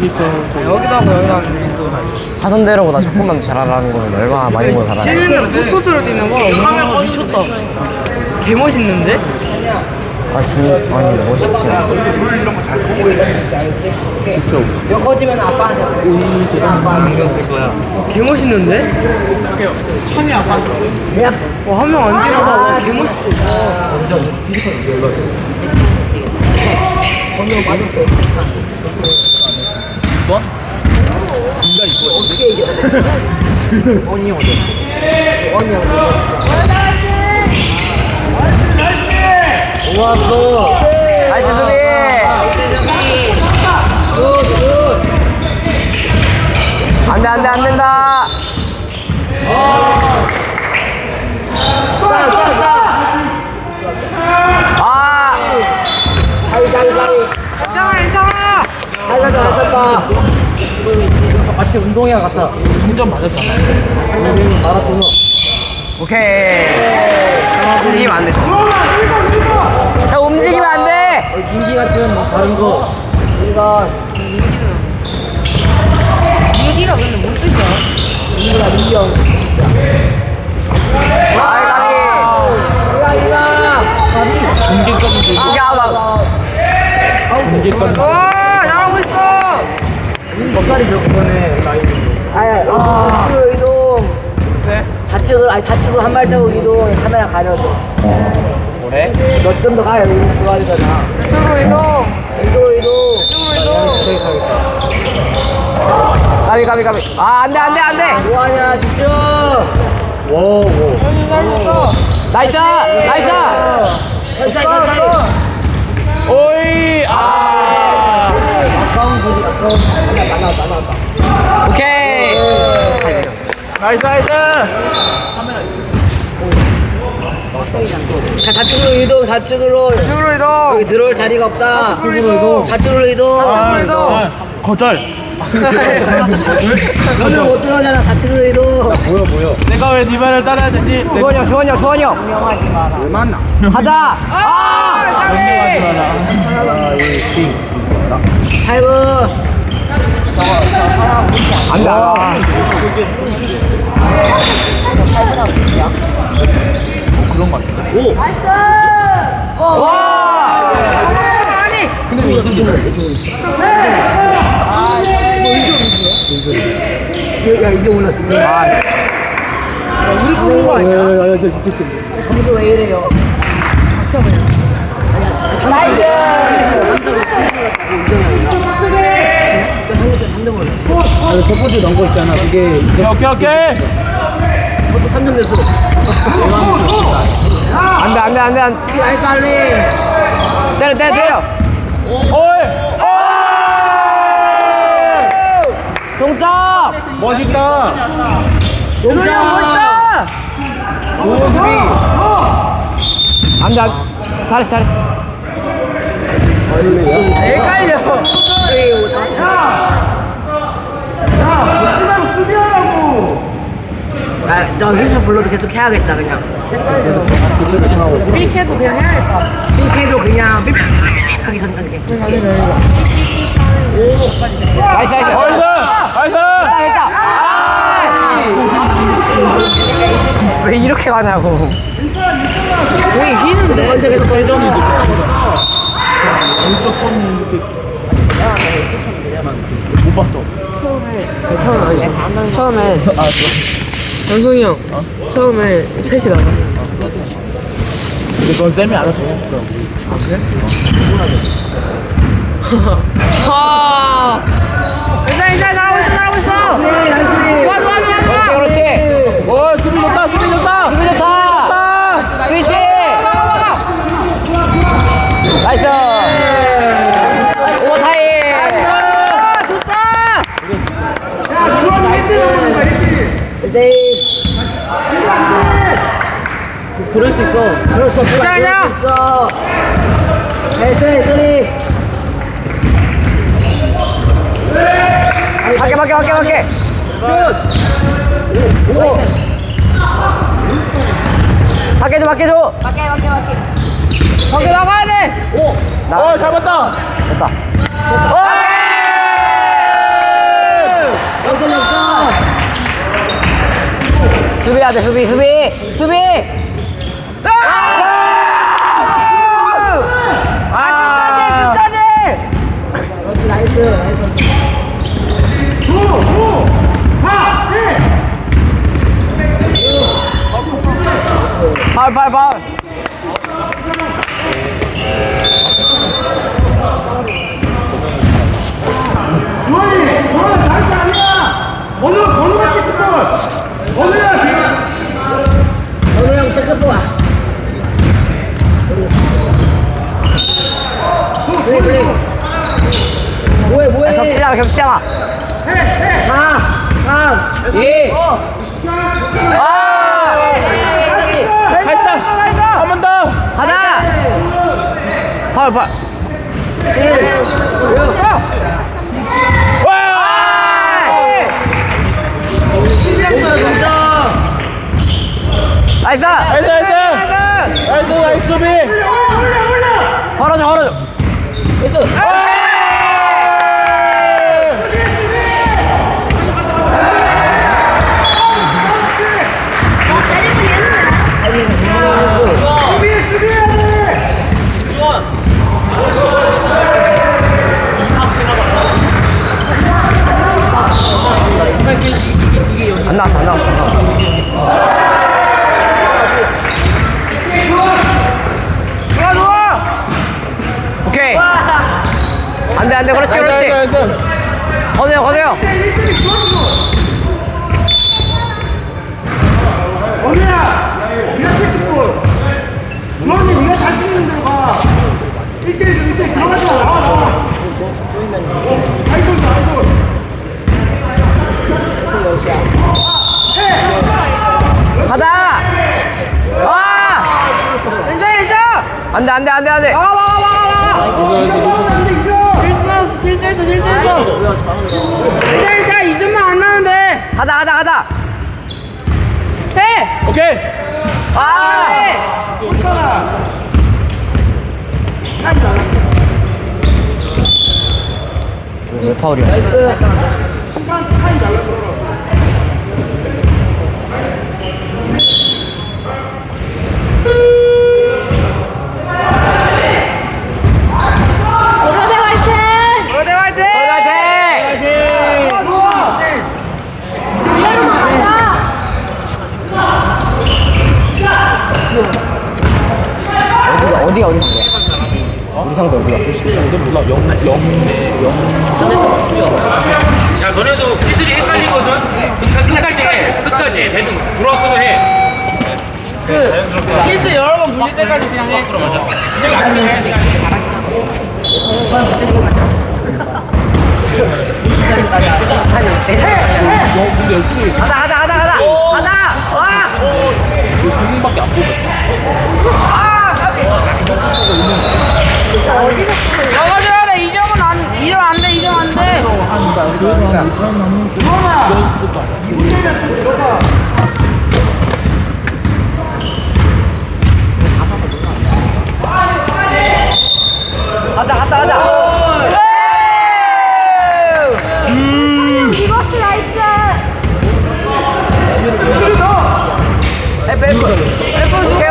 여기도 하고 여기도 하고 하선대로보다 조금만 더 잘하라는 건 얼마나 많이 걸 바라냐. 쟤는 포토스로 뛰는 거 와, 미쳤다. 개 멋있는데? 아니 멋있지 않아. 물 이런 거 잘 보고 이거 꺼지면 아빠한테 그래. 아빠한테. 개 멋있는데? 찬이 아빠한테. 한 명 안 뛰어서 개 멋있어. 뭐? 어떻게 이겨? 언니 형 언니 형 좋았어. 나이스 수비. 안돼 안돼 안 된다. 아. 가위. 괜찮아. 잘 쐈다. 마치 운동이랑 같아. 운전 맞았잖아. 마라톤. 오케이. 움직이면 안 돼. 야 움직이면 안 돼. 민기 같은 다른 거. 우리가 민기가 근데 뭔 뜻이야? 민기 형. 와, 잘하고 있어. 넉살이 저번에 좌측으로 이동. 좌측으로 한 발자국 이동. 카메라 가려줘. 뭐래? 너 좀 더 가야 돼. 좋아지잖아. 이쪽으로 이동. 왼쪽으로 이동. 이쪽으로 이동. 가비. 아 안돼. 뭐하냐 집중. 오. 잘했어. 나이스. 천천히. 오이. 아. 아까운 나왔다. 오케이. 나이스. 자, 좌측으로 이동. 이쪽으로 이동. 여기 들어올 자리가 없다. 좌측으로 이동. 거절. 너는 못 들어오잖아. 좌측으로 이동. 보여. 내가 왜 네 말을 따라야 되지? 주원이 형. 명하지 마라. 왜 만나? 가자. 짱이. 띵. 8분. 안 돼. 그런 거 같아. 오. 나이스. 와. 아니. 근데 왜 야, 이제 올랐어. 우리 꿈인 거 아니야? 점수 왜 이래요? 박쳐 그냥. 첫 번째 넣은 거 있잖아. 그게 오케이. 그것도 3점 됐어. 안 돼. 나이스 할리. 때려. 오이. 동점. 멋있다. 동점 멋있다. 좋은 수비. 안 돼. 잘했어. 헷갈려. 죽지 말고 수비하라고. 야, 저 휘슬 불러도 계속 해야겠다 그냥. 삑해도 그냥 해야겠다. 삐패도 그냥 삐패하기 전 단계. 나이스. 됐다. 왜 이렇게 가냐고. 공이 휘는데. 먼저 계속 던져. 못 봤어. 처음에 장성이 형 처음에 셋이 나가. 근데 그건 쌤이 알아서 아, 괜찮아 잘하고 있어. 좋아. 그렇지. 오, 수비 좋다. 스위치. 나이스. 오버타임. 좋다. 그럴 수 있어. 괜찮아. 됐어. 소리. 밖에. 밖에 줘. 밖에 나가야 돼. 잘 봤다. 됐다. 수비해야 돼, 수비. 끝까지. 그렇지, 나이스. 파울. 주원아 잘게 아니야. 건우가 체크볼. 건우야. 건우 형 체크볼. 뭐해. 겹치잖아. 4, 3, 2. 한 번 더. 가자. 파울. 나이스 수비. 걸어줘. 수비해야 돼. 안 나왔어. 오케이. 안 돼. 그렇지. 건우형. 건우야, 네가 체크볼. 주원이 네가 자신 있는 대로 가. 1대1 좀 1대1 들어가지 마. 나와. 나이스. 가자. 안 돼. 실수했어. 2점만 안 나오면 돼. 가자. 해. 오케이. 왜 파울이야? 심판한테 타임 달라 그러라. 어디야? 우리 상대 어디야? 야, 너네도 기술이 헷갈리거든? 끝까지 대등 들어왔어도 해. 실수 여러 번 불릴 때까지 그냥 해. 넘어져야 돼. 2점 안 돼. 주원아, 2분 되면 또 들어가. 가자. 리버스 나이스. 수비 더. F 오케이.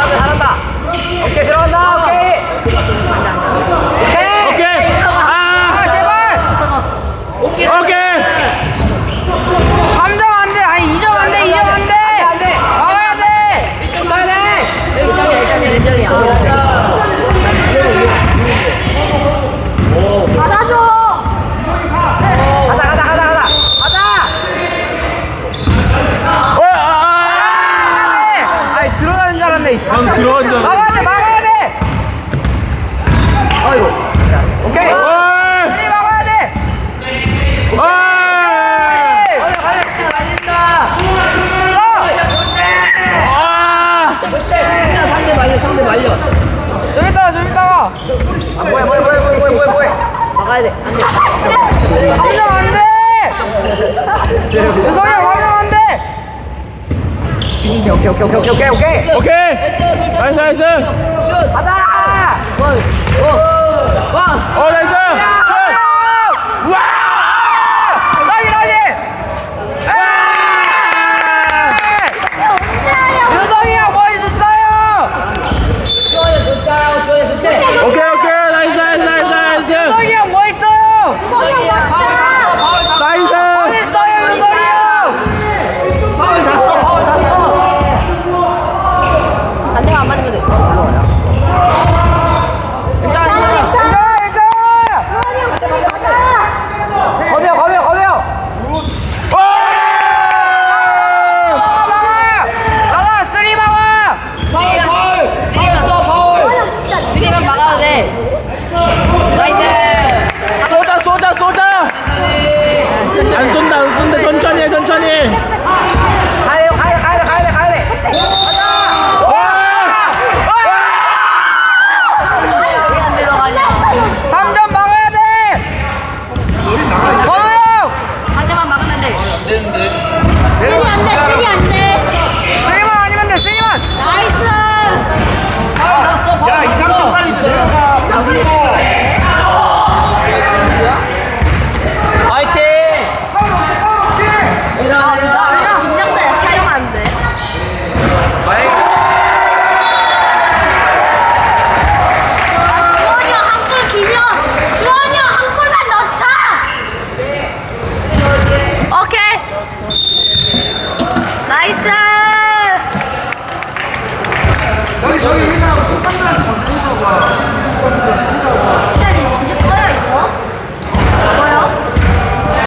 잘한다. 오케이, 들어간다. 오케이. 감정 안 돼. 아니 2점 안 돼. 막아야 돼. 받아줘. 가자. 아이, 들어가는 줄 알았네. 들어간 줄 알았네. 막아야 돼. 상대 말려. 좀 이따가. 뭐야. 막아야 돼. 안 돼. 화면 안 돼. 유성이 화면 안 돼. 오케이. 나이스. 슛. 가자. 나이스.